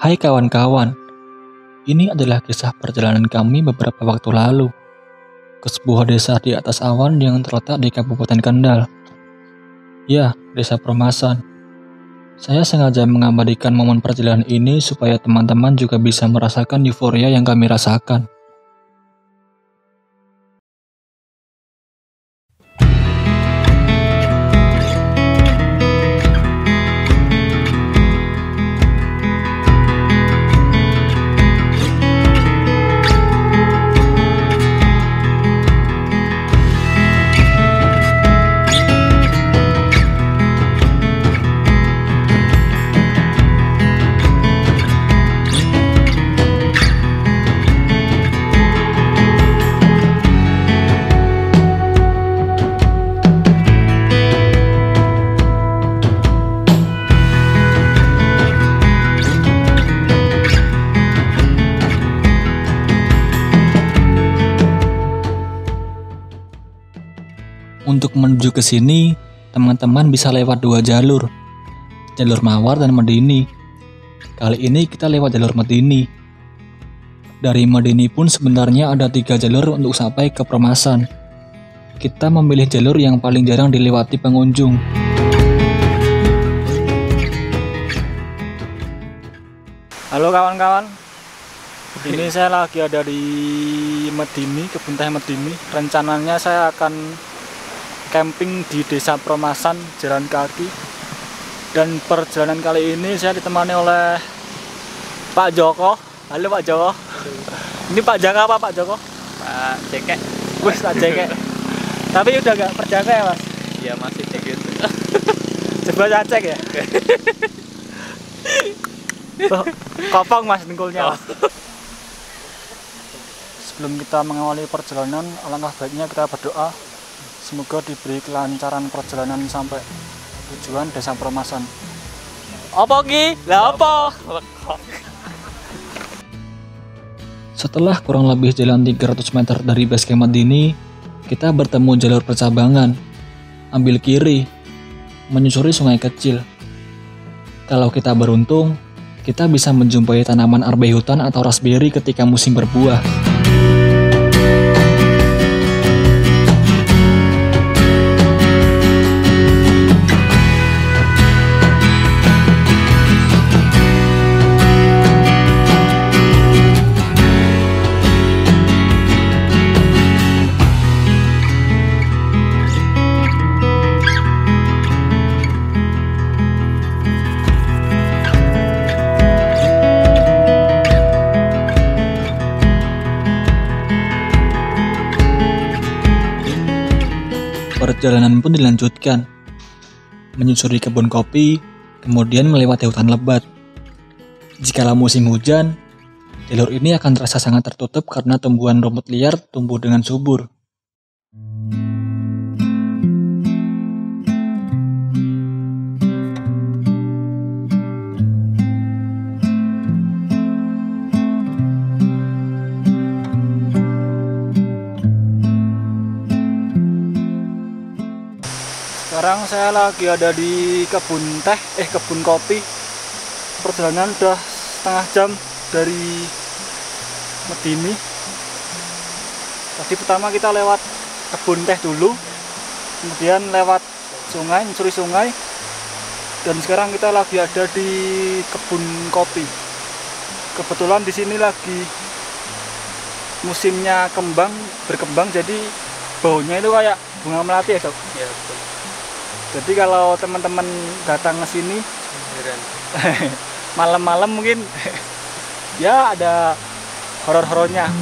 Hai kawan-kawan, ini adalah kisah perjalanan kami beberapa waktu lalu ke sebuah desa di atas awan yang terletak di Kabupaten Kendal. Ya, Desa Permasan. Saya sengaja mengabadikan momen perjalanan ini supaya teman-teman juga bisa merasakan euforia yang kami rasakan. Untuk menuju ke sini, teman-teman bisa lewat dua jalur Mawar dan Medini. Kali ini kita lewat jalur Medini. Dari Medini pun sebenarnya ada 3 jalur untuk sampai ke Permasan. Kita memilih jalur yang paling jarang dilewati pengunjung. Halo kawan-kawan, ini saya lagi ada di Medini, kebun teh Medini. Rencananya saya akan camping di Desa Permasan, jalan kaki. Dan perjalanan kali ini saya ditemani oleh Pak Joko. Halo Pak Joko. Ini Pak Jaka apa Pak Joko? Pak Cekek. Wih, Pak Cekek. Tapi udah gak perjaka ya Mas? Iya masih cekek. Coba saya cek ya. Tuh, kopong Mas dengkulnya. Sebelum kita mengawali perjalanan, alangkah baiknya kita berdoa. Semoga diberi kelancaran perjalanan sampai tujuan Desa Permasan. Apa Ki? Lah apa? Setelah kurang lebih jalan 300 meter dari base camp Medini, kita bertemu jalur percabangan. Ambil kiri, menyusuri sungai kecil. Kalau kita beruntung, kita bisa menjumpai tanaman arbei hutan atau raspberry ketika musim berbuah. Perjalanan pun dilanjutkan, menyusuri kebun kopi, kemudian melewati hutan lebat. Jikalau musim hujan, jalur ini akan terasa sangat tertutup karena tumbuhan rumput liar tumbuh dengan subur. Sekarang saya lagi ada di kebun kopi. Perjalanan udah setengah jam dari Medini. Tadi pertama kita lewat kebun teh dulu, kemudian lewat sungai, menyusuri sungai, dan sekarang kita lagi ada di kebun kopi. Kebetulan di sini lagi musimnya berkembang, jadi baunya itu kayak bunga melati ya, Dok? Ya betul. Jadi kalau teman-teman datang ke sini malam-malam mungkin ya ada horor-horornya.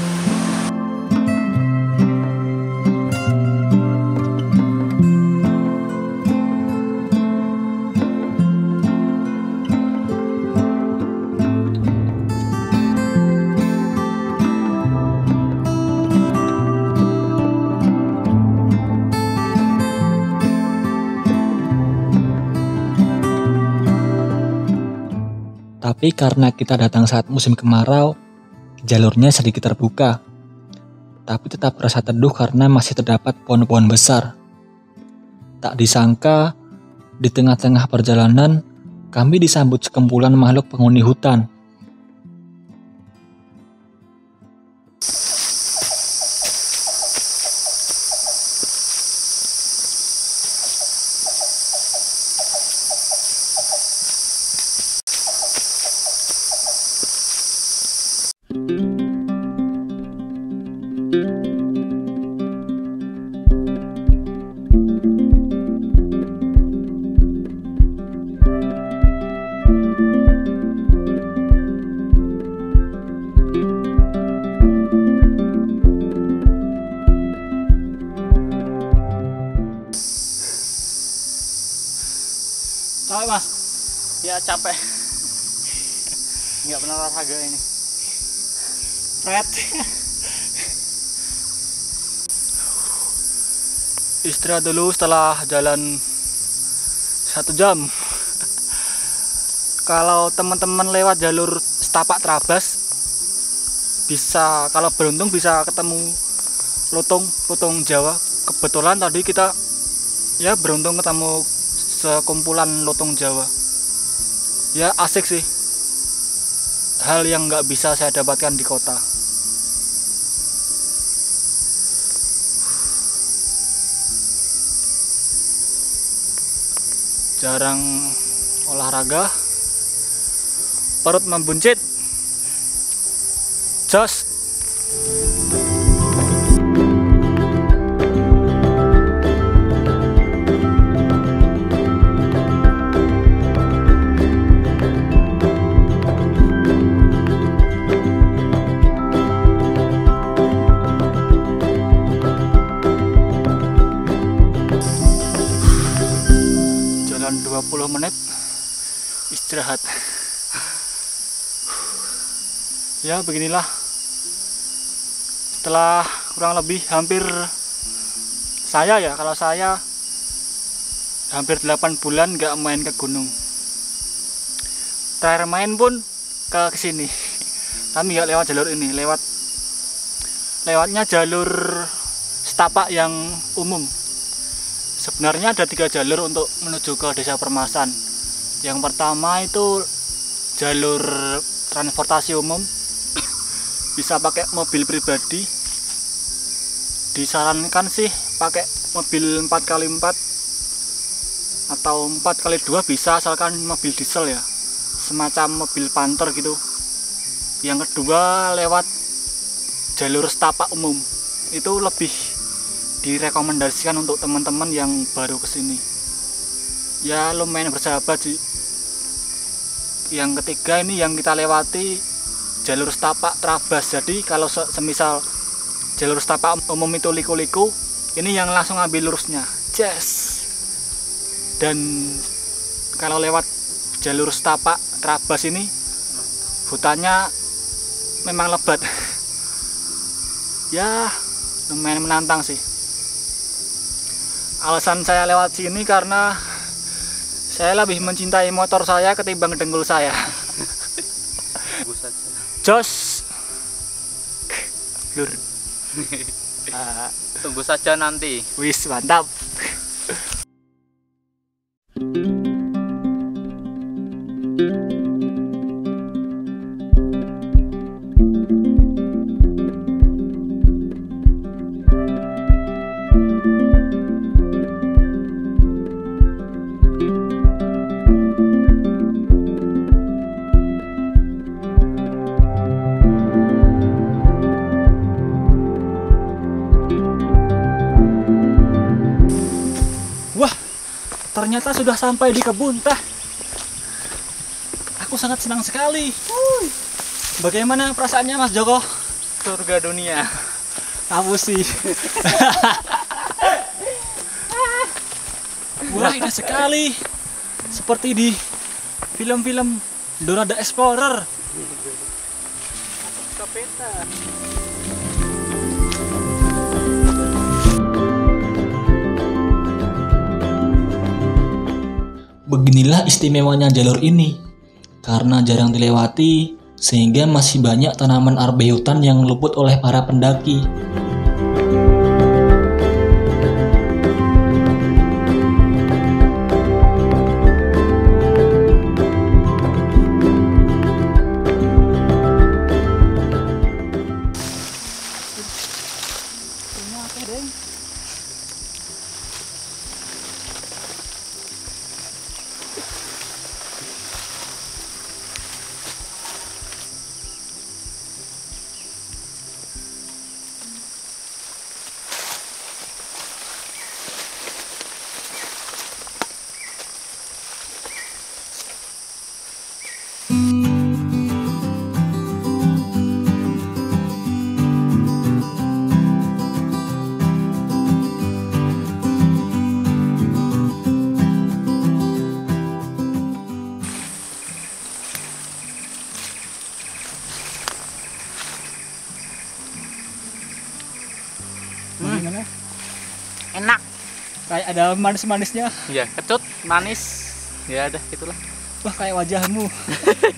Tapi karena kita datang saat musim kemarau, jalurnya sedikit terbuka. Tapi tetap terasa teduh karena masih terdapat pohon-pohon besar. Tak disangka, di tengah-tengah perjalanan, kami disambut sekumpulan makhluk penghuni hutan. Capek Mas? Ya capek. Nggak pernah olahraga ini. Pret. Istirahat dulu setelah jalan 1 jam. Kalau teman-teman lewat jalur setapak Trabas, bisa kalau beruntung bisa ketemu lutung Jawa. Kebetulan tadi kita ya beruntung ketemu sekumpulan lutung Jawa. Ya asik sih. Hal yang nggak bisa saya dapatkan di kota. Jarang olahraga, perut membuncit. Jos. Jalan 20 menit istirahat. Ya beginilah, setelah kurang lebih hampir kalau saya hampir 8 bulan nggak main ke gunung. Terakhir main pun ke sini, kami nggak lewat jalur ini, lewatnya jalur setapak yang umum. Sebenarnya ada 3 jalur untuk menuju ke Desa Permasan. Yang pertama itu jalur transportasi umum, bisa pakai mobil pribadi. Disarankan sih pakai mobil 4x4 atau 4x2 bisa, asalkan mobil diesel ya, semacam mobil Panther gitu. Yang kedua lewat jalur setapak umum, itu lebih direkomendasikan untuk teman-teman yang baru kesini. Ya lumayan bersahabat sih. Yang ketiga ini yang kita lewati jalur setapak Trabas. Jadi kalau semisal jalur setapak umum itu liku-liku, ini yang langsung ambil lurusnya. Yes. Dan kalau lewat jalur setapak Trabas ini hutannya memang lebat. Ya lumayan menantang sih. Alasan saya lewat sini karena saya lebih mencintai motor saya ketimbang dengkul saya. Jos. Lur. Tunggu saja nanti. Wis mantap. Ternyata sudah sampai di kebun teh. Aku sangat senang sekali. Bagaimana perasaannya Mas Joko? Surga dunia. Kamu sih. Wah, indah sekali. Seperti di film-film Dora the Explorer. Kapeta. Beginilah istimewanya jalur ini, karena jarang dilewati sehingga masih banyak tanaman arbeutan yang luput oleh para pendaki. ada manis-manisnya. Ya, kecut, manis. Ya udah itulah. Wah, kayak wajahmu.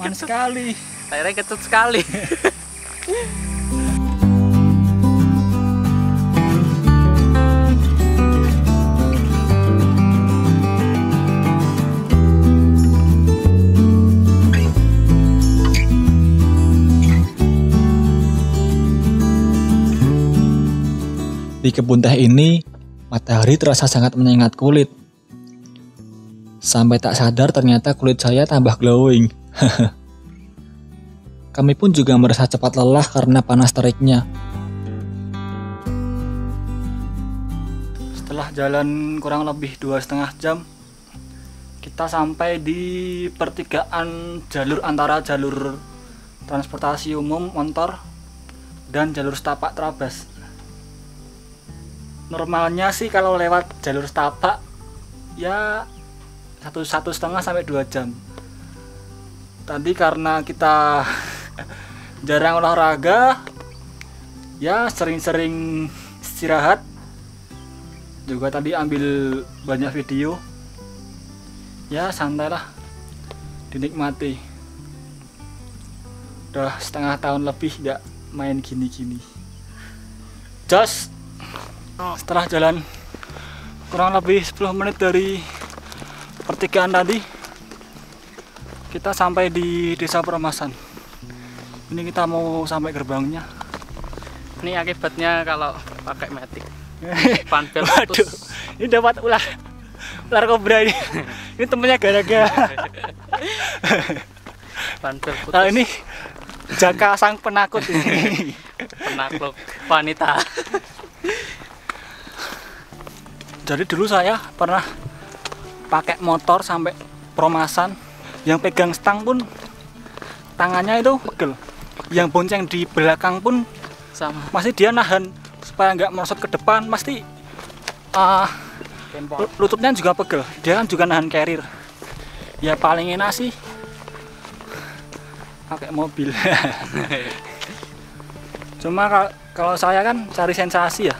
Manis sekali. Airnya kecut sekali. Di kebun teh ini, matahari terasa sangat menyengat kulit. Sampai tak sadar ternyata kulit saya tambah glowing. Kami pun juga merasa cepat lelah karena panas teriknya. Setelah jalan kurang lebih 2,5 jam, kita sampai di pertigaan jalur antara jalur transportasi umum motor dan jalur setapak trabas. Normalnya sih kalau lewat jalur setapak ya 1,5 sampai 2 jam. Tadi karena kita jarang olahraga, ya sering-sering istirahat. Juga tadi ambil banyak video. Ya santailah, dinikmati. Udah setengah tahun lebih gak main gini-gini. Jos. Setelah jalan kurang lebih 10 menit dari pertigaan tadi, kita sampai di Desa Peremasan. Ini kita mau sampai gerbangnya. Ini akibatnya kalau pakai matic. Panbel Waduh, putus. ini dapat ular kobra ini. Ini temennya gara-gara. Panbel putus. Nah, ini Jaka sang penakut ini. Penakluk wanita. Jadi dulu saya pernah pakai motor sampai Peremasan, yang pegang stang pun tangannya itu pegel, yang bonceng di belakang pun Sama. masih dia nahan supaya nggak merosot ke depan, pasti lututnya juga pegel, dia kan juga nahan carrier. Ya paling enak sih pakai mobil. Cuma kalau saya kan cari sensasi ya,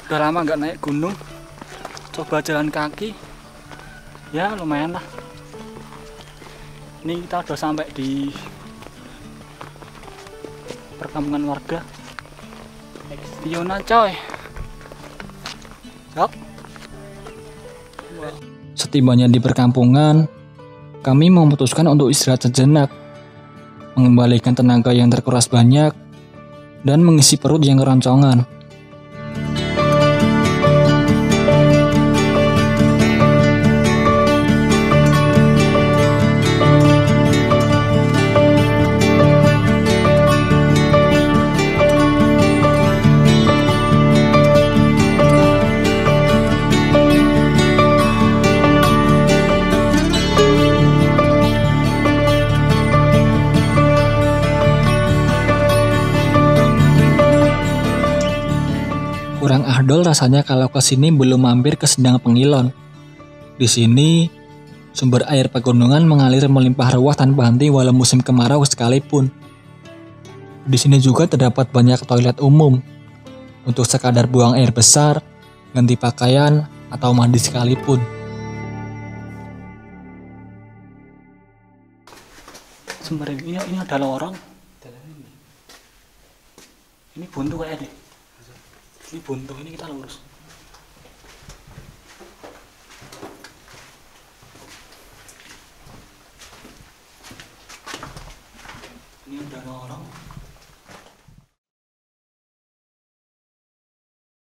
udah lama nggak naik gunung, coba jalan kaki, ya lumayan lah. Ini kita udah sampai di perkampungan warga. Yona coy. Yuk. Setibanya di perkampungan, kami memutuskan untuk istirahat sejenak, mengembalikan tenaga yang terkuras banyak, dan mengisi perut yang keroncongan. Kurang ahdol rasanya kalau kesini belum mampir ke Sendang Pengilon. Di sini, sumber air pegunungan mengalir melimpah ruah tanpa henti walau musim kemarau sekalipun. Di sini juga terdapat banyak toilet umum untuk sekadar buang air besar, ganti pakaian, atau mandi sekalipun. Sebenarnya ini ada lorong. Ini buntu kayak deh. Ini buntu, ini kita lurus.